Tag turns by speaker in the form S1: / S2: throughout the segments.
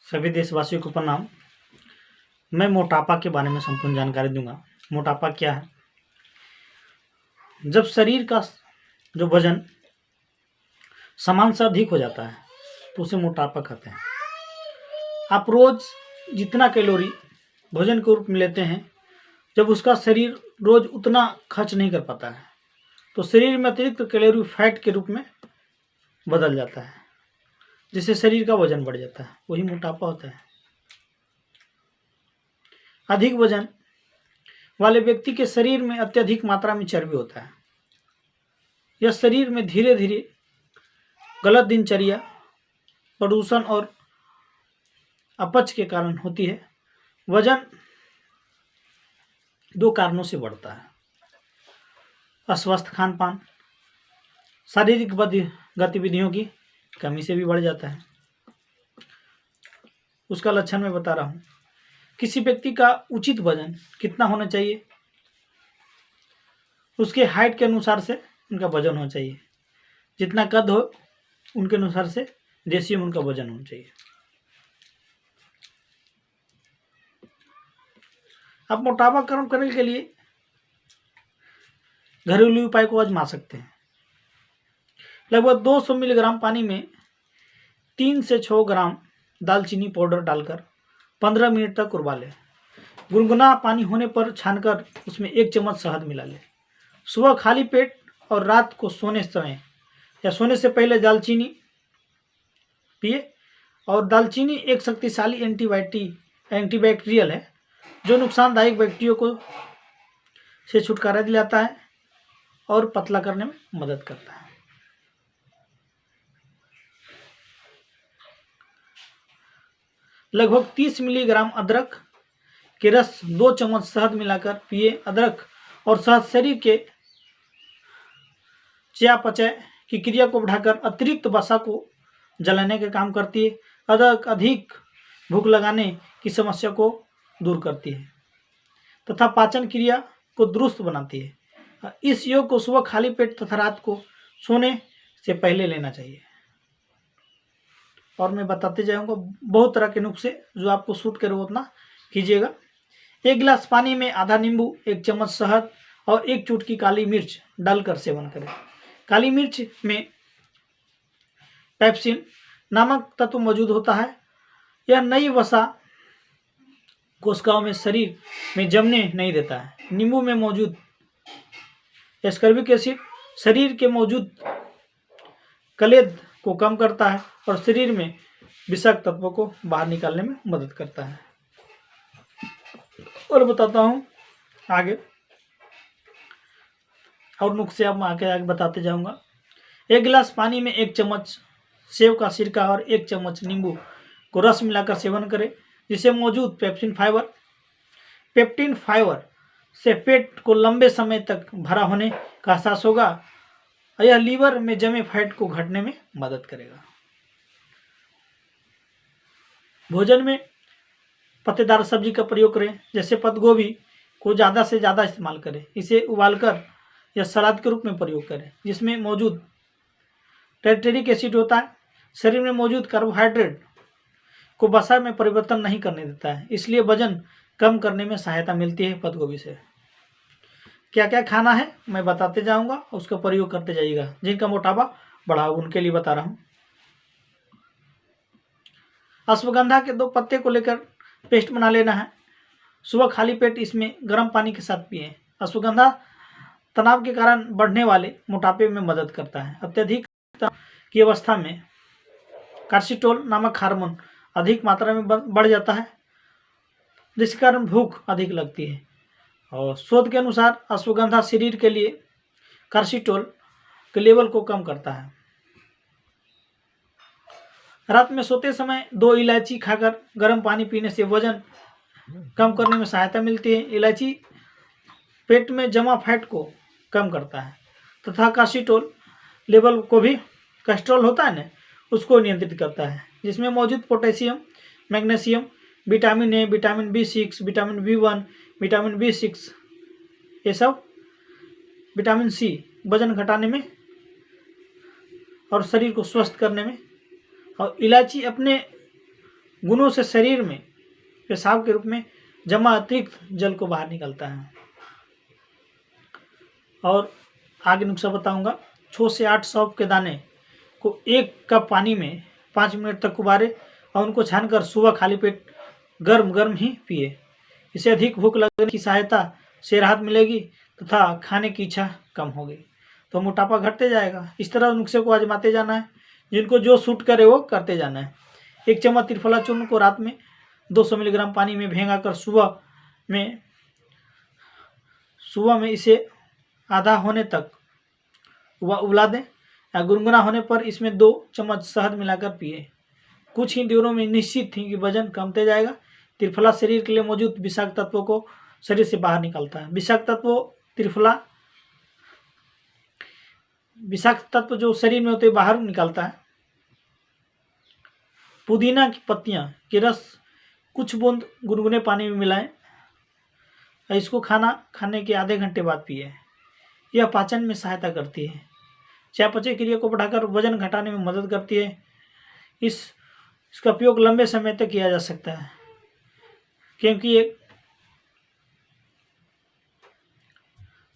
S1: सभी देशवासियों को प्रणाम। मैं मोटापा के बारे में संपूर्ण जानकारी दूंगा। मोटापा क्या है? जब शरीर का जो वजन समान से अधिक हो जाता है तो उसे मोटापा कहते हैं। आप रोज जितना कैलोरी भोजन के रूप में लेते हैं, जब उसका शरीर रोज उतना खर्च नहीं कर पाता है तो शरीर में अतिरिक्त कैलोरी फैट के रूप में बदल जाता है, जिससे शरीर का वजन बढ़ जाता है। वही मोटापा होता है। अधिक वजन वाले व्यक्ति के शरीर में अत्यधिक मात्रा में चर्बी होता है। यह शरीर में धीरे धीरे गलत दिनचर्या, प्रदूषण और अपच के कारण होती है। वजन दो कारणों से बढ़ता है: अस्वस्थ खान पान, शारीरिक गतिविधियों की कमी से भी बढ़ जाता है। उसका लक्षण मैं बता रहा हूँ। किसी व्यक्ति का उचित वजन कितना होना चाहिए? उसके हाइट के अनुसार से उनका वजन होना चाहिए। जितना कद हो उनके अनुसार से रेशियो में उनका वजन होना चाहिए। आप मोटापा कम करने के लिए घरेलू उपाय को आजमा सकते हैं। लगभग 200 मिलीग्राम पानी में 3 से 6 ग्राम दालचीनी पाउडर डालकर 15 मिनट तक उबाल लें। गुनगुना पानी होने पर छानकर उसमें 1 चम्मच शहद मिला लें। सुबह खाली पेट और रात को सोने समय या सोने से पहले दालचीनी पिए। और दालचीनी एक शक्तिशाली एंटीबैक्टीरियल है जो नुकसानदायक बैक्टीरिया को से छुटकारा दिलाता है और पतला करने में मदद करता है। लगभग 30 मिलीग्राम अदरक के रस 2 चम्मच शहद मिलाकर पिए। अदरक और शहद शरीर के चयापचय की क्रिया को बढ़ाकर अतिरिक्त वसा को जलाने का काम करती है। अदरक अधिक भूख लगाने की समस्या को दूर करती है तथा पाचन क्रिया को दुरुस्त बनाती है। इस योग को सुबह खाली पेट तथा रात को सोने से पहले लेना चाहिए। और मैं बताते जाऊंगा बहुत तरह के नुस्खे जो आपको सूट करे उतना कीजिएगा। 1 गिलास पानी में आधा नींबू, 1 चम्मच शहद और 1 चुटकी काली मिर्च डालकर सेवन करें। काली मिर्च में पेप्सिन नामक तत्व मौजूद होता है। यह नई वसा कोशिकाओं में शरीर में जमने नहीं देता है। नींबू में मौजूद एस्कॉर्बिक एसिड शरीर के मौजूद कलेद को कम करता है और शरीर में विषाक्त तत्वों को बाहर निकालने में मदद करता है। और बताता हूँ आगे, और नुस्खे अब आगे बताते जाऊंगा। 1 गिलास पानी में 1 चम्मच सेव का सिरका और 1 चम्मच नींबू को रस मिलाकर सेवन करें, जिससे मौजूद पेप्टिन फाइबर से पेट को लंबे समय तक भरा होने का एहसास होगा। यह लीवर में जमे फैट को घटने में मदद करेगा। भोजन में पत्तेदार सब्जी का प्रयोग करें, जैसे पत्ता गोभी को ज़्यादा से ज़्यादा इस्तेमाल करें। इसे उबालकर या सलाद के रूप में प्रयोग करें, जिसमें मौजूद टैर्टरिक एसिड होता है। शरीर में मौजूद कार्बोहाइड्रेट को वसा में परिवर्तन नहीं करने देता है, इसलिए वजन कम करने में सहायता मिलती है पत्ता गोभी से। क्या क्या खाना है मैं बताते जाऊंगा, उसका प्रयोग करते जाइएगा। जिनका मोटापा बढ़ा हो उनके लिए बता रहा हूँ। अश्वगंधा के 2 पत्ते को लेकर पेस्ट बना लेना है। सुबह खाली पेट इसमें गर्म पानी के साथ पिएं। अश्वगंधा तनाव के कारण बढ़ने वाले मोटापे में मदद करता है। अत्यधिक तनाव की अवस्था में कार्सिटोल नामक हार्मोन अधिक मात्रा में बढ़ जाता है, जिसके कारण भूख अधिक लगती है। और शोध के अनुसार अश्वगंधा शरीर के लिए कार्सिटोल के लेवल को कम करता है। रात में सोते समय 2 इलायची खाकर गर्म पानी पीने से वजन कम करने में सहायता मिलती है। इलायची पेट में जमा फैट को कम करता है तथा कार्सिटोल लेवल को भी, कोलेस्ट्रॉल होता है ना, उसको नियंत्रित करता है, जिसमें मौजूद potassium, magnesium, vitamin A, vitamin B6, vitamin B1, vitamin B6, ये सब विटामिन C वजन घटाने में और शरीर को स्वस्थ करने में। और इलायची अपने गुणों से शरीर में पेशाब के रूप में जमा अतिरिक्त जल को बाहर निकलता है। और आगे नुस्खा बताऊंगा। 6 से 8 सौंफ के दाने को 1 कप पानी में 5 मिनट तक उबाले और उनको छानकर सुबह खाली पेट गर्म गर्म ही पिए। इससे अधिक भूख लगने की सहायता से राहत मिलेगी तथा खाने की इच्छा कम होगी, तो मोटापा घटते जाएगा। इस तरह नुस्खे को आजमाते जाना है, जिनको जो सूट करे वो करते जाना है। 1 चम्मच त्रिफला चूर्ण को रात में 200 मिलीग्राम पानी में भिगाकर सुबह में इसे आधा होने तक उबला दें या गुनगुना होने पर इसमें 2 चम्मच शहद मिलाकर पिए। कुछ ही दिनों में निश्चित थी कि वजन कमते जाएगा। त्रिफला शरीर के लिए मौजूद विषाक्त तत्वों को शरीर से बाहर निकालता है। विषाक्त तत्व जो शरीर में होते बाहर निकालता है। पुदीना की पत्तियां के रस कुछ बूंद गुनगुने पानी में मिलाएं। इसको खाना खाने के आधे घंटे बाद पिए। यह पाचन में सहायता करती है। चयापचय क्रिया को बढ़ाकर वजन घटाने में मदद करती है। इसका उपयोग लंबे समय तक किया जा सकता है, क्योंकि ये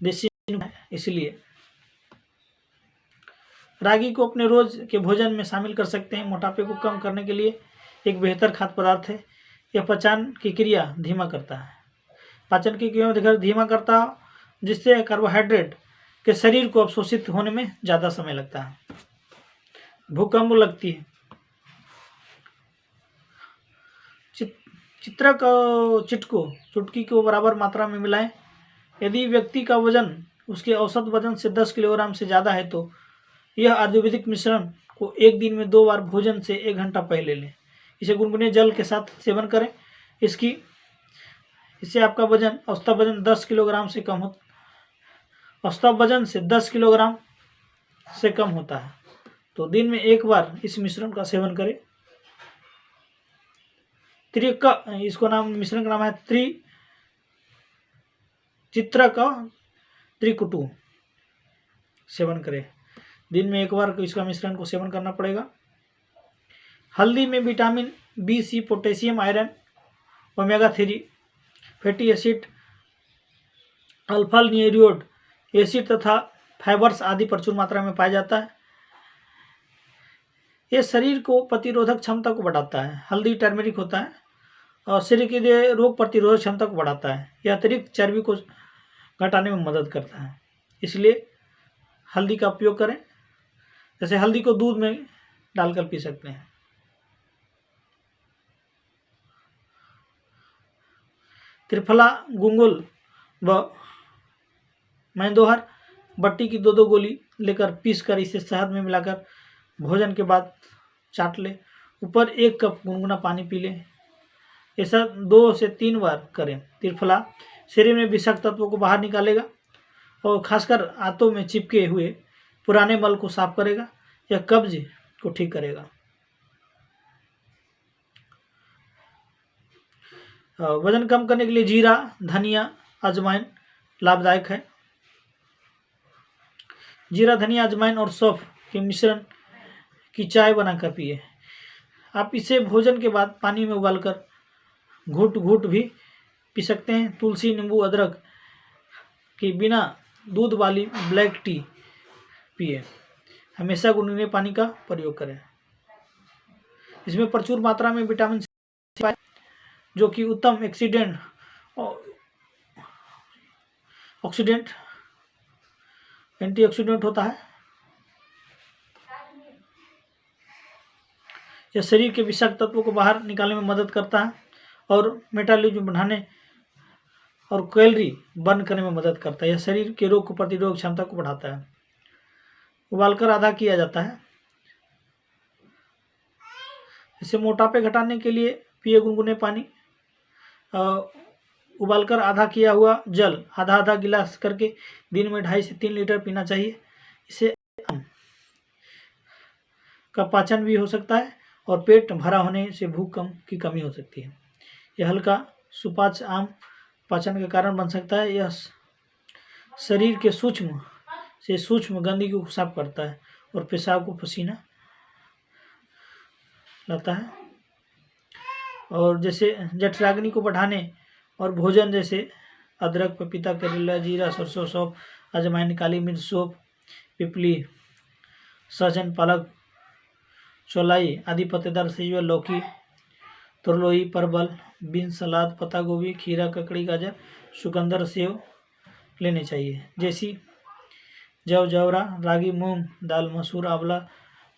S1: देसी है। इसलिए रागी को अपने रोज के भोजन में शामिल कर सकते हैं। मोटापे को कम करने के लिए एक बेहतर खाद्य पदार्थ है। यह पाचन की क्रिया धीमा करता है। पाचन की क्रिया धीमा करता है, जिससे कार्बोहाइड्रेट के शरीर को अवशोषित होने में ज़्यादा समय लगता है। भूख कम लगती है। चुटकी को बराबर मात्रा में मिलाएं। यदि व्यक्ति का वजन उसके औसत वजन से 10 किलोग्राम से ज़्यादा है तो यह आयुर्वेदिक मिश्रण को 1 दिन में 2 बार भोजन से 1 घंटा पहले लें। इसे गुनगुने जल के साथ सेवन करें। इससे आपका वजन औसत वजन 10 किलोग्राम से कम होता है। तो दिन में 1 बार इस मिश्रण का सेवन करें। मिश्रण का नाम है त्रिकुटु। सेवन करें। दिन में 1 बार इसका मिश्रण को सेवन करना पड़ेगा। हल्दी में vitamin B, C, potassium, iron, omega 3 fatty acid, alpha nucleic acid तथा फाइबर्स आदि प्रचुर मात्रा में पाया जाता है। यह शरीर को प्रतिरोधक क्षमता को बढ़ाता है। हल्दी टर्मेरिक होता है और शरीर के लिए रोग प्रतिरोधक क्षमता को बढ़ाता है। यह अतिरिक्त चर्बी को घटाने में मदद करता है। इसलिए हल्दी का उपयोग करें। जैसे हल्दी को दूध में डालकर पी सकते हैं। त्रिफला, गुंगुल व मैंदोहर बट्टी की 2-2 गोली लेकर पीसकर इसे शहद में मिलाकर भोजन के बाद चाट ले। ऊपर 1 कप गुनगुना पानी पी लें। ऐसा 2 से 3 बार करें। त्रिफला शरीर में विषाक्त तत्वों को बाहर निकालेगा और खासकर आंतों में चिपके हुए पुराने मल को साफ करेगा। यह कब्ज को ठीक करेगा। वजन कम करने के लिए जीरा, धनिया, अजवाइन लाभदायक है। जीरा, धनिया, अजवाइन और सौंफ के मिश्रण की चाय बनाकर पिए। आप इसे भोजन के बाद पानी में उबालकर घूट घूट भी पी सकते हैं। तुलसी, नींबू, अदरक की बिना दूध वाली ब्लैक टी पिए। हमेशा गुनगुने पानी का प्रयोग करें। इसमें प्रचुर मात्रा में विटामिन सी पाए, जो कि उत्तम एंटीऑक्सीडेंट होता है। यह शरीर के विषाक्त तत्वों को बाहर निकालने में मदद करता है और मेटाबॉलिज्म बढ़ाने और कैलोरी बर्न करने में मदद करता है। यह शरीर के रोग प्रतिरोधक क्षमता को बढ़ाता है। उबालकर आधा किया जाता है। इसे मोटापे घटाने के लिए पिए गुनगुने पानी। उबालकर आधा किया हुआ जल आधा गिलास करके दिन में 2.5 से 3 लीटर पीना चाहिए। इससे का पाचन भी हो सकता है और पेट भरा होने से भूख की कमी हो सकती है। यह हल्का सुपाच्य आम पाचन का कारण बन सकता है। यह शरीर के सूक्ष्म गंदगी को साफ करता है और पेशाब को पसीना लाता है। और जैसे जठराग्नि को बढ़ाने और भोजन जैसे अदरक, पपीता, करेला, जीरा, सरसों, सौंफ, अजवाइन, काली मिर्च, सौंफ, पिपली, सहजन, पालक, चौलाई आदि पत्तेदार सब्जियां, लौकी, तुरलोई, परवल, बीन्स, सलाद, पत्ता गोभी, खीरा, ककड़ी, गाजर, चुकंदर, सेव लेने चाहिए। जैसी जौ, जवरा, रागी, मूंग दाल, मसूर, आंवला,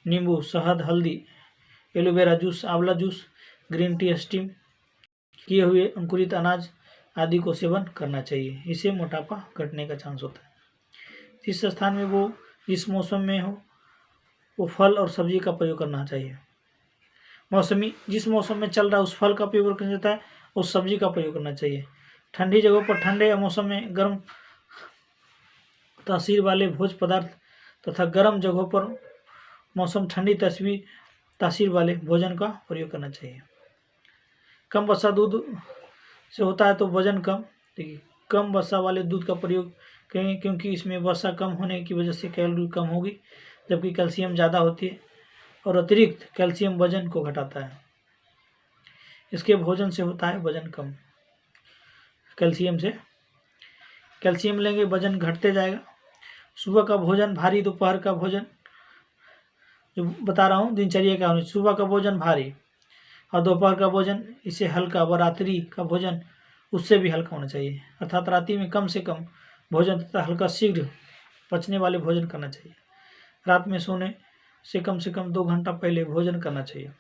S1: नींबू, शहद, हल्दी, एलोवेरा जूस, आंवला जूस, ग्रीन टी, स्टीम किए हुए अंकुरित अनाज आदि को सेवन करना चाहिए। इससे मोटापा घटने का चांस होता है। जिस स्थान में वो जिस मौसम में हो वो फल और सब्जी का प्रयोग करना चाहिए। मौसमी जिस मौसम में चल रहा है उस फल का प्रयोग करना जाता है, उस सब्जी का प्रयोग करना चाहिए। ठंडी जगहों पर ठंडे मौसम में गर्म तासीर वाले भोज्य पदार्थ तथा गर्म जगहों पर मौसम ठंडी तासीर वाले भोजन का प्रयोग करना चाहिए। कम वसा दूध से होता है तो वजन कम, देखिए कम वसा वाले दूध का प्रयोग करें क्योंकि इसमें वसा कम होने की वजह से कैलोरी कम होगी, जबकि कैल्शियम ज़्यादा होती है और अतिरिक्त कैल्शियम वजन को घटाता है। इसके भोजन से होता है वजन कम। कैल्शियम लेंगे वजन घटते जाएगा। सुबह का भोजन भारी, दोपहर का भोजन जो बता रहा हूँ दिनचर्या का होना, सुबह का भोजन भारी और दोपहर का भोजन इससे हल्का व रात्रि का भोजन उससे भी हल्का होना चाहिए। अर्थात रात्रि में कम से कम भोजन तथा हल्का शीघ्र पचने वाले भोजन करना चाहिए। रात में सोने से कम 2 घंटा पहले भोजन करना चाहिए।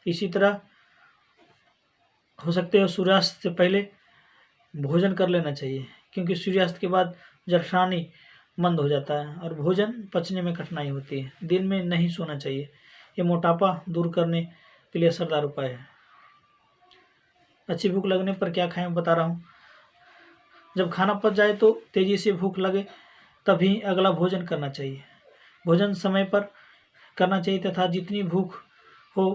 S1: इसी तरह हो सकते हो सूर्यास्त से पहले भोजन कर लेना चाहिए क्योंकि सूर्यास्त के बाद जठराग्नि मंद हो जाता है और भोजन पचने में कठिनाई होती है। दिन में नहीं सोना चाहिए। ये मोटापा दूर करने के लिए असरदार उपाय है। अच्छी भूख लगने पर क्या खाएं बता रहा हूँ। जब खाना पच जाए तो तेजी से भूख लगे तभी अगला भोजन करना चाहिए। भोजन समय पर करना चाहिए तथा जितनी भूख हो